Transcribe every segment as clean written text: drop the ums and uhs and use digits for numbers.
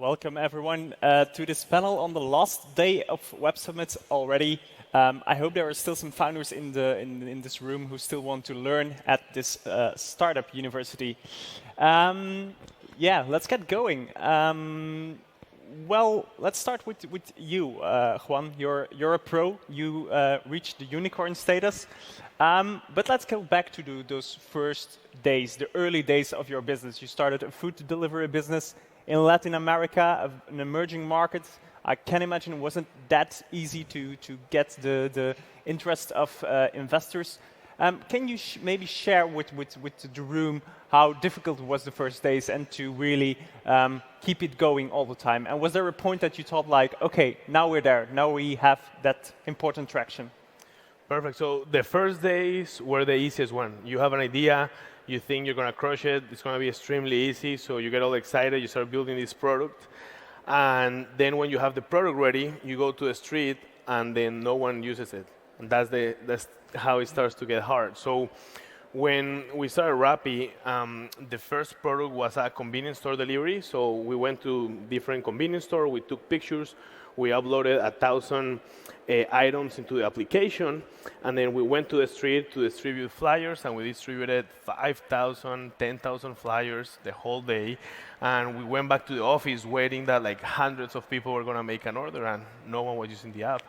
welcome everyone to this panel on the last day of Web Summit already. I hope there are still some founders in this room who still want to learn at this startup university. Yeah, let's get going. Well, let's start with you, Juan. You're a pro. You reached the unicorn status. But let's go back to those first days, the early days of your business. You started a food delivery business in Latin America, an emerging market. I can imagine it wasn't that easy to get the interest of investors. Can you maybe share with the room how difficult it was the first days and to really keep it going all the time? And was there a point that you thought like, okay, now we're there, now we have that important traction? Perfect. So the first days were the easiest one. You have an idea, you think you're going to crush it, it's going to be extremely easy, so you get all excited, you start building this product. And then when you have the product ready, you go to the street and then no one uses it. And that's how it starts to get hard. So when we started Rappi, the first product was a convenience store delivery. So we went to different convenience stores, we took pictures, we uploaded 1,000 items into the application, and then we went to the street to distribute flyers, and we distributed 5,000, 10,000 flyers the whole day. And we went back to the office waiting that like hundreds of people were going to make an order, and no one was using the app.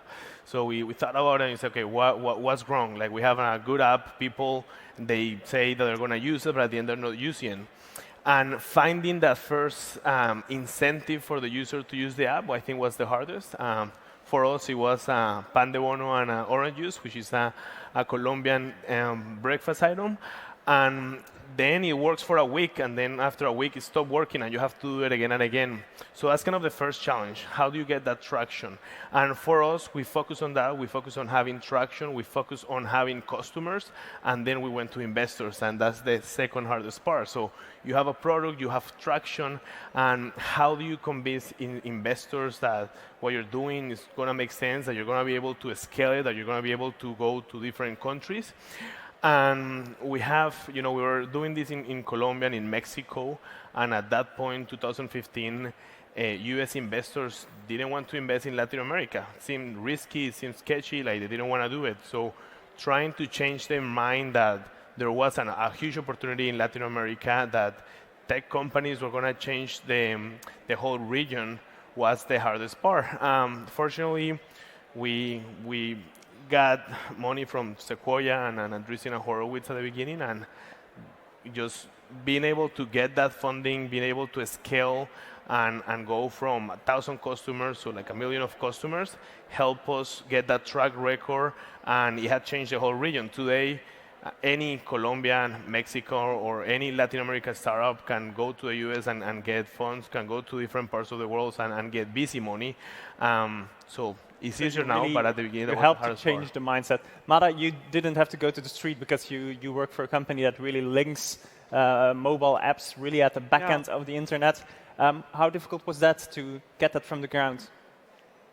So we thought about it and said, okay, what's wrong? Like, we have a good app, people, they say that they're going to use it, but at the end they're not using it. And finding that first incentive for the user to use the app, I think was the hardest. For us, it was pan de bono and orange juice, which is a Colombian breakfast item. And then it works for a week, and then after a week, it stopped working, and you have to do it again and again. So that's kind of the first challenge. How do you get that traction? And for us, we focus on that. We focus on having traction. We focus on having customers, and then we went to investors, and that's the second hardest part. So you have a product, you have traction, and how do you convince investors that what you're doing is going to make sense, that you're going to be able to scale it, that you're going to be able to go to different countries? And we have, we were doing this in Colombia and in Mexico, and at that point, 2015, US investors didn't want to invest in Latin America. It seemed risky, it seemed sketchy, like they didn't want to do it. So trying to change their mind that there was a huge opportunity in Latin America, that tech companies were going to change the whole region was the hardest part. Fortunately, we got money from Sequoia and Andreessen Horowitz at the beginning, and just being able to get that funding, being able to scale and go from 1,000 customers to like 1 million of customers, help us get that track record, and it had changed the whole region. Today, any Colombian, Mexico, or any Latin American startup can go to the US and get funds, can go to different parts of the world and get busy money. So it's easier now, but at the beginning, you helped to change the mindset. Mara, you didn't have to go to the street because you work for a company that really links mobile apps really at the back end of the internet. How difficult was that to get that from the ground?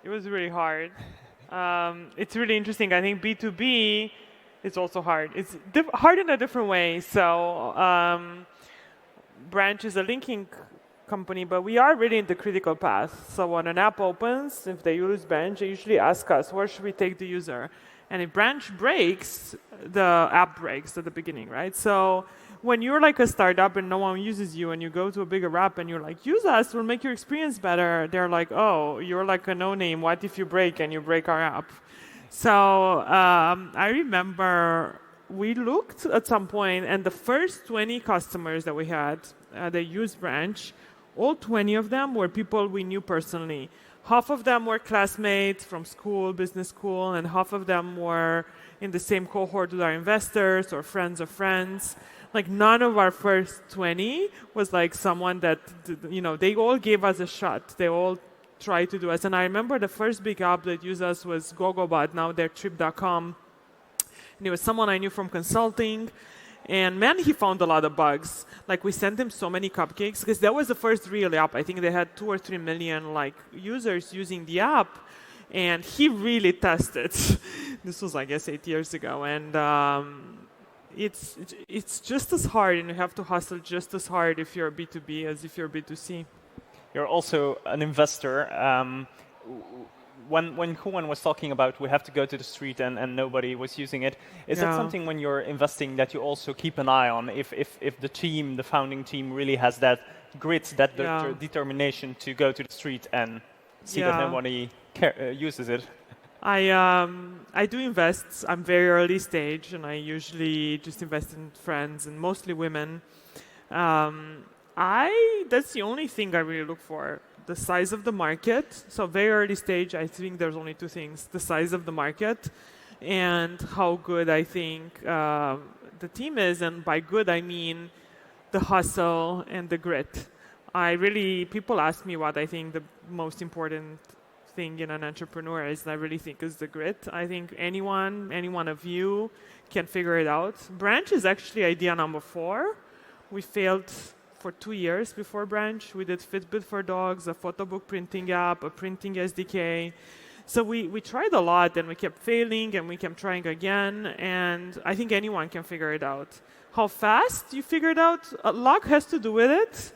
It was really hard. It's really interesting. I think B2B is also hard. It's hard in a different way. So Branch is a linking company, but we are really in the critical path. So when an app opens, if they use Branch, they usually ask us, where should we take the user? And if Branch breaks, the app breaks at the beginning, right? So when you're like a startup and no one uses you and you go to a bigger app and you're like, use us, we'll make your experience better. They're like, oh, you're like a no-name. What if you break and you break our app? So I remember we looked at some point, and the first 20 customers that we had, they used Branch. All 20 of them were people we knew personally. Half of them were classmates from school, business school, and half of them were in the same cohort with our investors or friends of friends. Like, none of our first 20 was like someone that, they all gave us a shot. They all tried to do us. And I remember the first big app that used us was Gogobot, now they're Trip.com. And it was someone I knew from consulting. And man, he found a lot of bugs. Like, we sent him so many cupcakes because that was the first real app. I think they had 2 or 3 million users using the app, and he really tested. This was, I guess, 8 years ago, and it's just as hard, and you have to hustle just as hard if you're B2B as if you're B2C. you're also an investor. When Juan was talking about we have to go to the street and nobody was using it, is that Yeah. something when you're investing that you also keep an eye on if the team, the founding team really has that grit, that Yeah. determination to go to the street and see that Yeah. nobody uses it? I do invest. I'm very early stage, and I usually just invest in friends and mostly women. I That's the only thing I really look for: the size of the market. So very early stage, I think there's only two things: the size of the market and how good I think the team is. And by good, I mean the hustle and the grit. People ask me what I think the most important thing in an entrepreneur is, and I really think is the grit. I think any one of you can figure it out. Branch is actually idea number 4. We failed for 2 years before Branch. We did Fitbit for dogs, a photo book printing app, a printing SDK. So we tried a lot and we kept failing and we kept trying again. And I think anyone can figure it out. How fast you figure it out, luck has to do with it.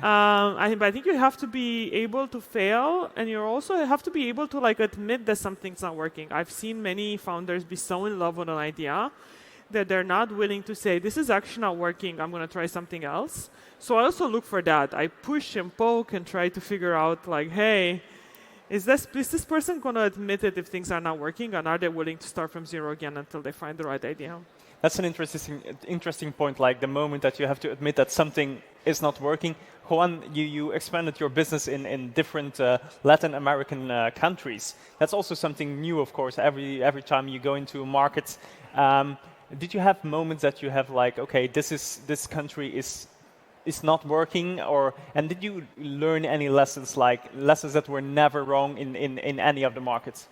I think you have to be able to fail, and you also have to be able to admit that something's not working. I've seen many founders be so in love with an idea that they're not willing to say, this is actually not working, I'm going to try something else. So I also look for that. I push and poke and try to figure out, hey, is this person going to admit it if things are not working, and are they willing to start from zero again until they find the right idea? That's an interesting point, like the moment that you have to admit that something is not working. Juan, you expanded your business in different Latin American countries. That's also something new, of course, every time you go into a market. Did you have moments that you have okay, this country is not working, and did you learn any lessons, lessons that were never wrong in any of the markets?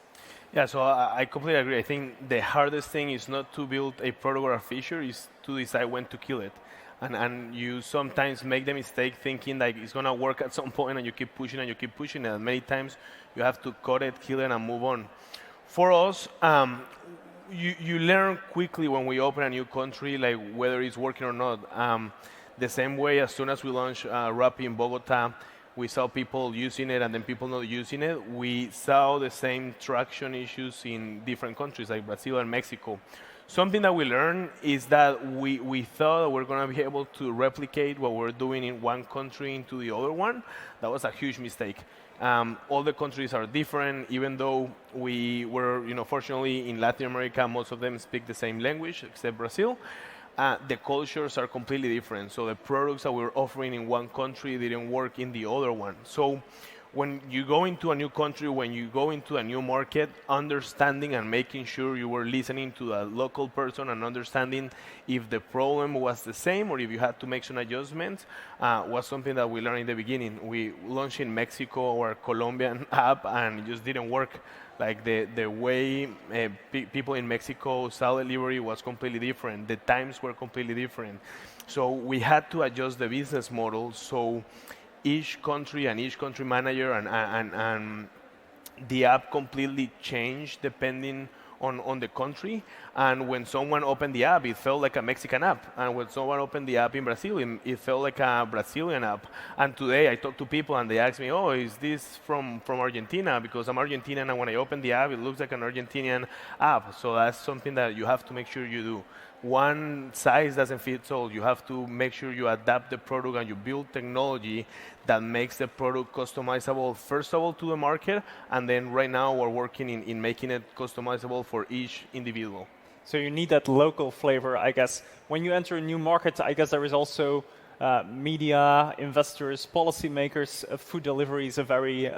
Yeah, so I completely agree. I think the hardest thing is not to build a product or a feature, is to decide when to kill it. And you sometimes make the mistake thinking it's going to work at some point, and you keep pushing and you keep pushing, and many times you have to cut it, kill it, and move on. For us, you learn quickly when we open a new country, whether it's working or not. The same way, as soon as we launched Rappi in Bogota, we saw people using it and then people not using it. We saw the same traction issues in different countries like Brazil and Mexico. Something that we learned is that we thought that we're going to be able to replicate what we're doing in one country into the other one. That was a huge mistake. All the countries are different, even though we were, fortunately in Latin America, most of them speak the same language except Brazil. The cultures are completely different. So the products that we're offering in one country didn't work in the other one. So when you go into a new country, when you go into a new market, understanding and making sure you were listening to the local person and understanding if the problem was the same or if you had to make some adjustments was something that we learned in the beginning. We launched in Mexico our Colombian app and it just didn't work. The way people in Mexico saw delivery was completely different. The times were completely different. So we had to adjust the business model. So each country and each country manager and the app completely changed depending on the country. And when someone opened the app, it felt like a Mexican app. And when someone opened the app in Brazil, it felt like a Brazilian app. And today I talk to people and they ask me, oh, is this from Argentina? Because I'm Argentinian and when I open the app, it looks like an Argentinian app. So that's something that you have to make sure you do. One size doesn't fit all. You have to make sure you adapt the product and you build technology that makes the product customizable, first of all, to the market, and then right now we're working in making it customizable for each individual. So you need that local flavor, I guess. When you enter a new market, I guess there is also media, investors, policymakers. Food delivery is a very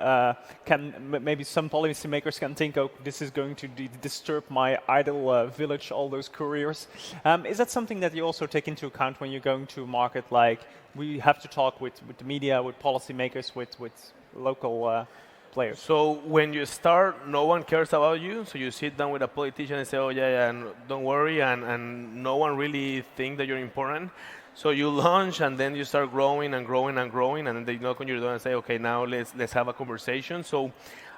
maybe some policymakers can think, oh, this is going to disturb my idle village, all those couriers. Is that something that you also take into account when you're going to a market? We have to talk with the media, with policymakers, with local players. So when you start, no one cares about you. So you sit down with a politician and say, oh, yeah, don't worry. And no one really thinks that you're important. So you launch and then you start growing and growing and growing. And then they knock on your door and say, okay, now let's have a conversation. So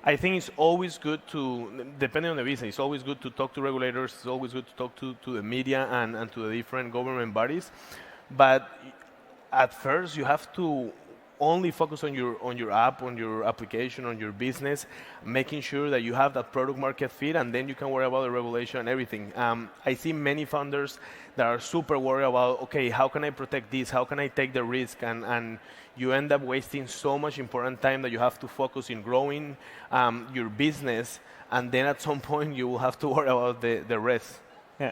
I think it's always good to, depending on the business, it's always good to talk to regulators. It's always good to talk to the media and to the different government bodies. But at first, you have to only focus on your app, on your application, on your business, making sure that you have that product market fit, and then you can worry about the regulation and everything. I see many founders that are super worried about, okay, how can I protect this? How can I take the risk? And you end up wasting so much important time that you have to focus in growing your business, and then at some point you will have to worry about the rest. Yeah.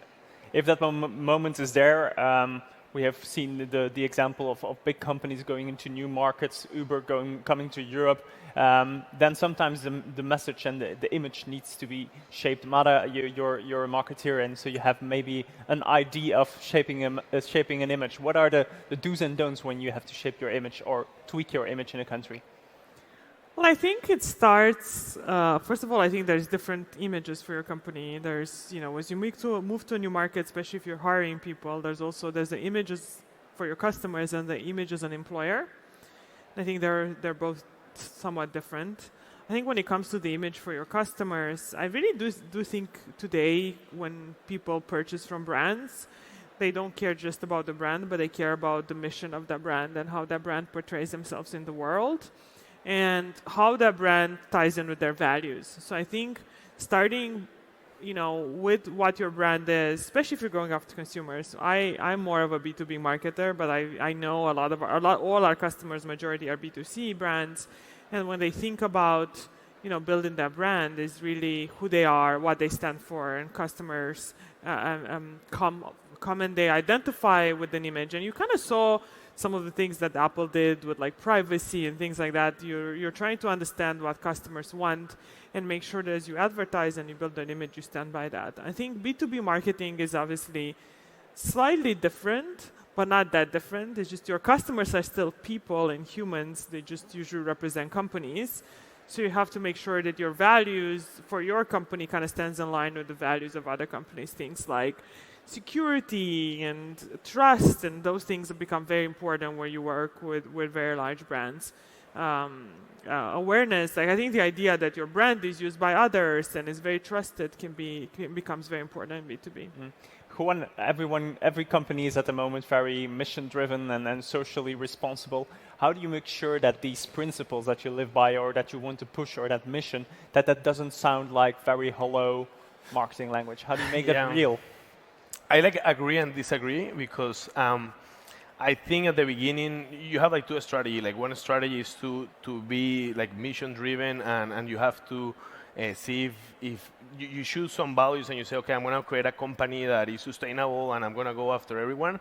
If that moment is there, we have seen the example of big companies going into new markets, Uber coming to Europe. Then sometimes the message and the image needs to be shaped. Mara, you're a marketeer, and so you have maybe an idea of shaping an image. What are the do's and don'ts when you have to shape your image or tweak your image in a country? Well, I think it starts, first of all, I think there's different images for your company. There's, as you move to a new market, especially if you're hiring people, there's the images for your customers and the image as an employer. I think they're both somewhat different. I think when it comes to the image for your customers, I really do think today when people purchase from brands, they don't care just about the brand, but they care about the mission of that brand and how that brand portrays themselves in the world, and how that brand ties in with their values. So I think starting, with what your brand is, especially if you're going after consumers. I'm more of a B2B marketer, but I know all our customers, majority are B2C brands, and when they think about building that brand, is really who they are, what they stand for, and customers come and they identify with an image. And you kind of saw some of the things that Apple did with like privacy and things like that. You're trying to understand what customers want and make sure that as you advertise and you build an image, you stand by that. I think B2B marketing is obviously slightly different, but not that different. It's just your customers are still people and humans. They just usually represent companies. So you have to make sure that your values for your company kind of stands in line with the values of other companies. Things like security and trust, and those things have become very important where you work with very large brands. Awareness, like I think the idea that your brand is used by others and is very trusted becomes very important in B2B. Juan, every company is at the moment very mission-driven and socially responsible. How do you make sure that these principles that you live by or that you want to push or that mission, that doesn't sound like very hollow marketing language? How do you make that real? I agree and disagree because I think at the beginning you have two strategies. Like one strategy is to be like mission driven and you have to see if you choose some values and you say, okay, I'm going to create a company that is sustainable and I'm going to go after everyone.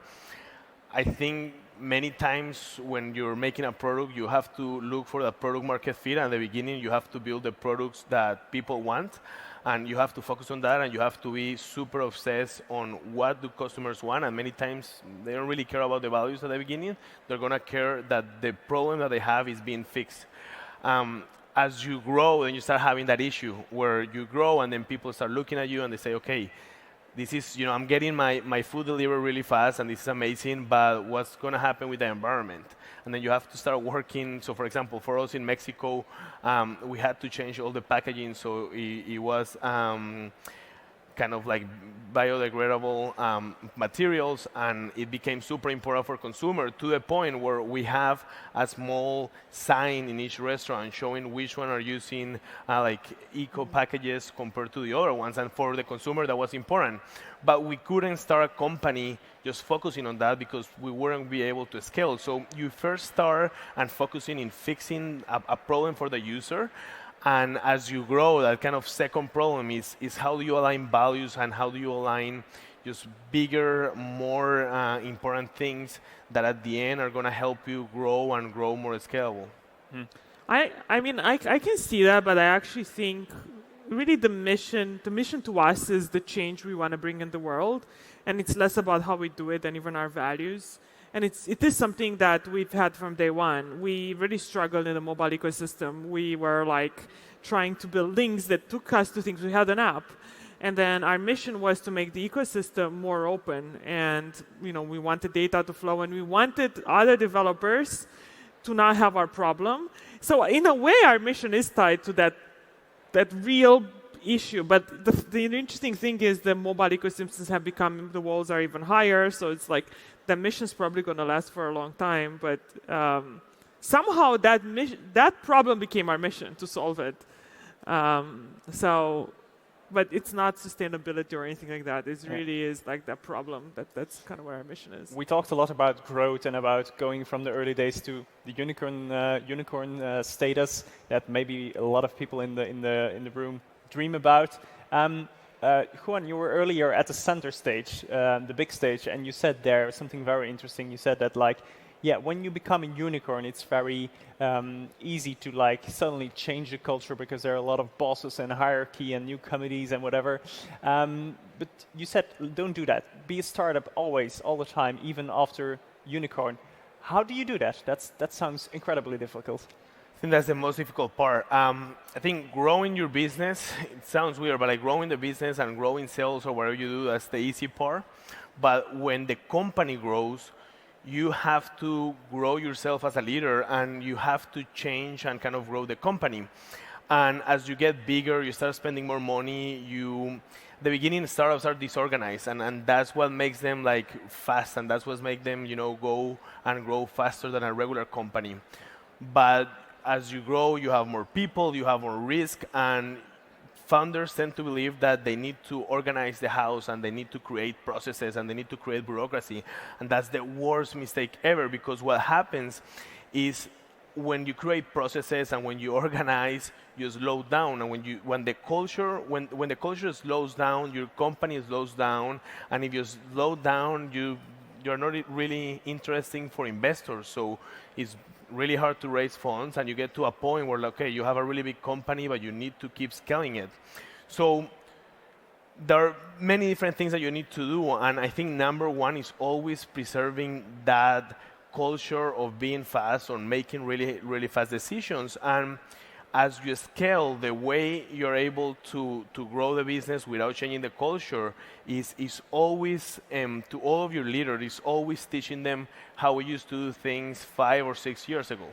I think many times when you're making a product, you have to look for the product market fit. At the beginning, you have to build the products that people want. And you have to focus on that, and you have to be super obsessed on what do customers want. And many times they don't really care about the values at the beginning. They're gonna care that the problem that they have is being fixed. As you grow, then you start having that issue where you grow, and then people start looking at you and they say, okay, this is, I'm getting my food delivered really fast, and this is amazing, but what's gonna happen with the environment? And then you have to start working. So for example, for us in Mexico, we had to change all the packaging, so it was kind of like biodegradable materials, and it became super important for consumer to the point where we have a small sign in each restaurant showing which one are using like eco packages compared to the other ones, and for the consumer that was important. But we couldn't start a company just focusing on that because we wouldn't be able to scale. So you first start and focusing in fixing a problem for the user. And as you grow, that kind of second problem is how do you align values and how do you align just bigger, more important things that at the end are going to help you grow and grow more scalable. I mean, I can see that, but I actually think really the mission to us is the change we want to bring in the world, and it's less about how we do it than even our values. And it is something that we've had from day one. We really struggled in the mobile ecosystem. We were like trying to build links that took us to things. We had an app. And then our mission was to make the ecosystem more open. And we wanted data to flow, and we wanted other developers to not have our problem. So in a way, our mission is tied to that real issue. But the interesting thing is the mobile ecosystems have become, the walls are even higher. So it's like, the mission's probably going to last for a long time, but somehow that problem became our mission to solve it. But it's not sustainability or anything like that. It really is like that problem. That's kind of where our mission is. We talked a lot about growth and about going from the early days to the unicorn status that maybe a lot of people in the room dream about. Juan, you were earlier at the center stage, the big stage, and you said there something very interesting. You said that when you become a unicorn, it's very easy to suddenly change the culture because there are a lot of bosses and hierarchy and new committees and whatever. But you said don't do that. Be a startup always, all the time, even after unicorn. How do you do that? That sounds incredibly difficult. I think that's the most difficult part. I think growing your business, it sounds weird, but growing the business and growing sales or whatever you do, that's the easy part. But when the company grows, you have to grow yourself as a leader and you have to change and kind of grow the company. And as you get bigger, you start spending more money. The beginning startups are disorganized, and that's what makes them fast, and that's what makes them go and grow faster than a regular company. But as you grow, you have more people, you have more risk, and founders tend to believe that they need to organize the house and they need to create processes and they need to create bureaucracy. And that's the worst mistake ever, because what happens is when you create processes and when you organize, you slow down. And when the culture slows down, your company slows down. And if you slow down, you're not really interesting for investors. So it's really hard to raise funds, and you get to a point where, okay, you have a really big company, but you need to keep scaling it. So there are many different things that you need to do, and I think number one is always preserving that culture of being fast or making really, really fast decisions. And as you scale, the way you're able to grow the business without changing the culture is always, to all of your leaders, is always teaching them how we used to do things 5 or 6 years ago.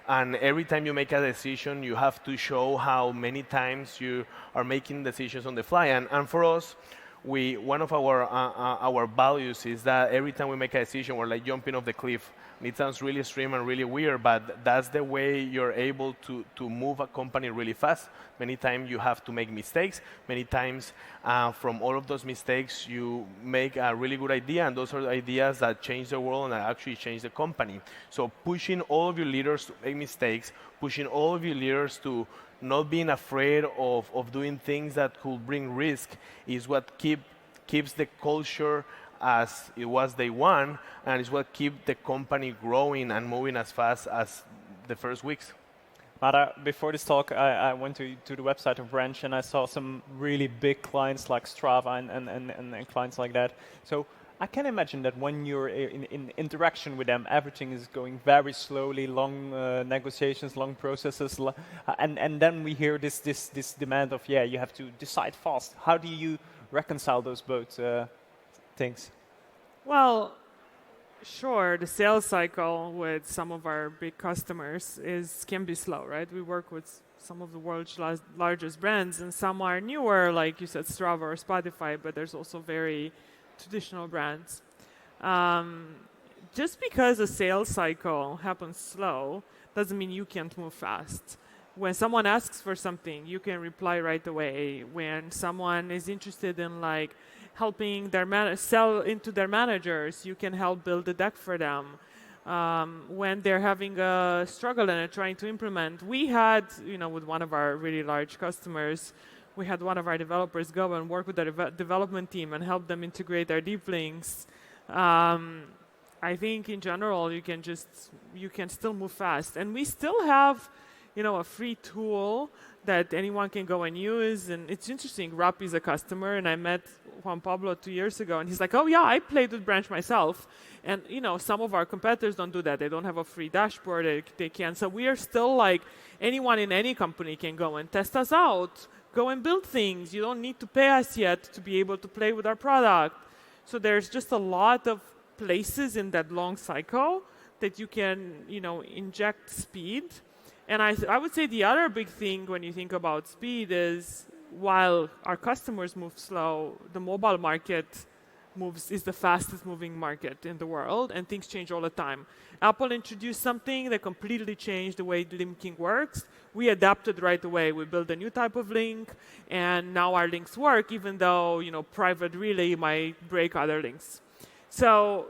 And every time you make a decision, you have to show how many times you are making decisions on the fly. And for us, one of our values is that every time we make a decision, we're jumping off the cliff. And it sounds really extreme and really weird, but that's the way you're able to move a company really fast. Many times you have to make mistakes. Many times from all of those mistakes, you make a really good idea, and those are ideas that change the world and that actually change the company. So pushing all of your leaders to make mistakes, pushing all of your leaders to not being afraid of doing things that could bring risk is what keeps the culture as it was day one, and it's what keeps the company growing and moving as fast as the first weeks. Mara, before this talk, I went to the website of Branch and I saw some really big clients like Strava and clients like that. So I can imagine that when you're in interaction with them, everything is going very slowly, long negotiations, long processes, and then we hear this demand of, you have to decide fast. How do you reconcile those both things? Well, sure, the sales cycle with some of our big customers can be slow, right? We work with some of the world's largest brands, and some are newer, like you said, Strava or Spotify, but there's also very traditional brands. Just because a sales cycle happens slow doesn't mean you can't move fast. When someone asks for something, you can reply right away. When someone is interested in helping sell into their managers, you can help build a deck for them. When they're having a struggle and are trying to implement, we had, with one of our really large customers, we had one of our developers go and work with the development team and help them integrate their deep links. I think in general, you can still move fast. And we still have, a free tool that anyone can go and use. And it's interesting, Rappi is a customer, and I met Juan Pablo 2 years ago, and he's like, oh yeah, I played with Branch myself. And some of our competitors don't do that. They don't have a free dashboard. They can. So we are still anyone in any company can go and test us out, go and build things. You don't need to pay us yet to be able to play with our product. So there's just a lot of places in that long cycle that you can, inject speed. And I would say the other big thing when you think about speed is while our customers move slow, the mobile market is the fastest moving market in the world, and things change all the time. Apple introduced something that completely changed the way linking works. We adapted right away. We built a new type of link, and now our links work, even though private relay might break other links. So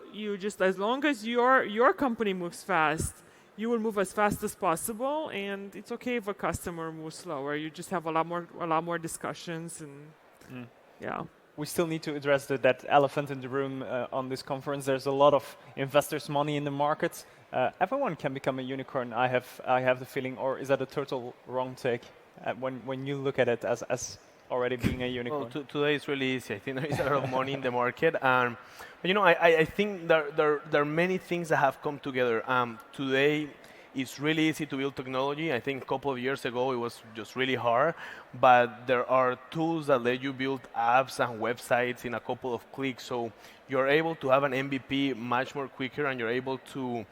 as long as your company moves fast, you will move as fast as possible, and it's okay if a customer moves slower. You just have a lot more discussions, and yeah. We still need to address that elephant in the room on this conference. There's a lot of investors' money in the market. Everyone can become a unicorn, I have the feeling, or is that a total wrong take when you look at it as already being a unicorn? Well, today it's really easy. I think there is a lot of money in the market. But I think there are many things that have come together. Today, it's really easy to build technology. I think a couple of years ago, it was just really hard. But there are tools that let you build apps and websites in a couple of clicks. So you're able to have an MVP much more quicker, and you're able to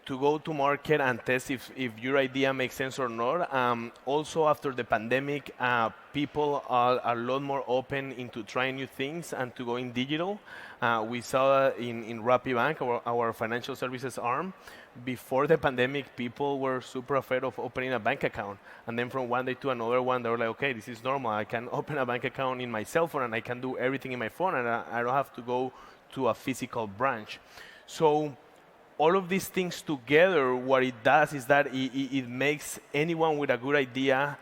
go to market and test if your idea makes sense or not. Also, after the pandemic, people are a lot more open into trying new things and to going digital. We saw in RappiBank, our financial services arm. Before the pandemic, people were super afraid of opening a bank account. And then from one day to another one, they were like, okay, this is normal. I can open a bank account in my cell phone, and I can do everything in my phone, and I don't have to go to a physical branch. So all of these things together, what it does is that it makes anyone with a good idea,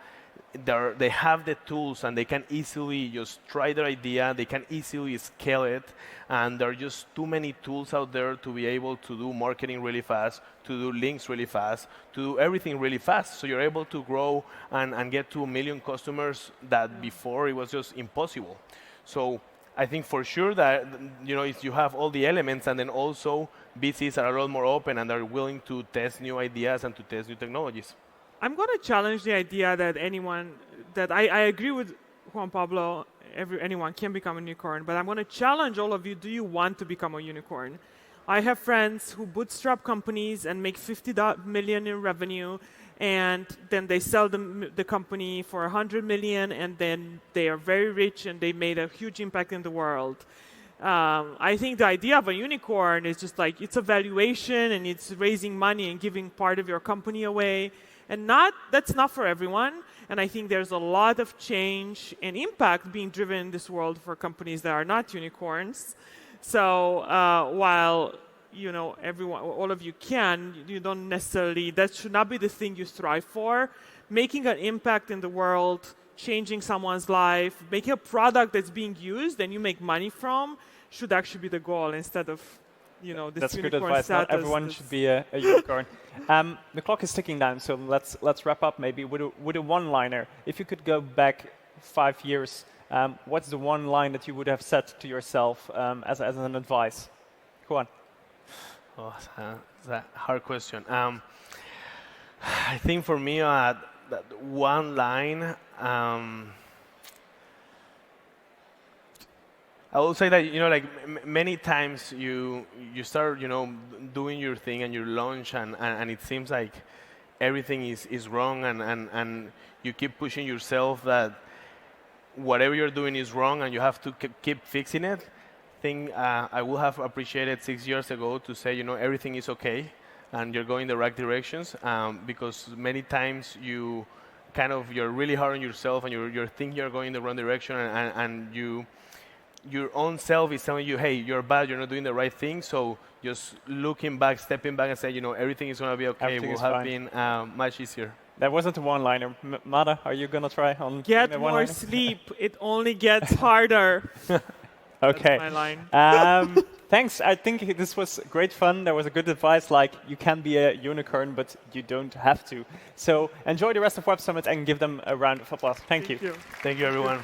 they have the tools, and they can easily just try their idea. They can easily scale it, and there are just too many tools out there to be able to do marketing really fast, to do links really fast, to do everything really fast. So you're able to grow and get to 1 million customers that before it was just impossible. So I think for sure that if you have all the elements, and then also VCs are a lot more open and are willing to test new ideas and to test new technologies. I'm going to challenge the idea that I agree with Juan Pablo, anyone can become a unicorn, but I'm going to challenge all of you, do you want to become a unicorn? I have friends who bootstrap companies and make 50 million in revenue, and then they sell the company for 100 million, and then they are very rich and they made a huge impact in the world. I think the idea of a unicorn is just like, it's a valuation and it's raising money and giving part of your company away. And that's not for everyone. And I think there's a lot of change and impact being driven in this world for companies that are not unicorns. So while all of you you don't necessarily, that should not be the thing you strive for. Making an impact in the world, changing someone's life, making a product that's being used and you make money from should actually be the goal, instead of this That's unicorn good advice. status. Not everyone should be a unicorn. The clock is ticking down, so let's wrap up maybe with a one-liner. If you could go back 5 years, what's the one line that you would have said to yourself as an advice? Go on. Oh, that's a hard question. I think for me, that one line, I will say that many times you start doing your thing and you launch, and it seems like everything is wrong, and you keep pushing yourself that whatever you're doing is wrong and you have to keep fixing it. I think I would have appreciated 6 years ago to say everything is okay and you're going the right directions, because many times you're really hard on yourself and you're thinking you're going the wrong direction, and your own self is telling you, hey, you're bad, you're not doing the right thing. So just looking back, stepping back and saying, everything is going to be okay, Everything will have been much easier. That wasn't a one-liner. Mada, are you going to try on Get more sleep. It only gets harder. Okay. That's my line. Thanks. I think this was great fun. There was a good advice, like you can be a unicorn, but you don't have to. So enjoy the rest of Web Summit and give them a round of applause. Thank you. Thank you, everyone.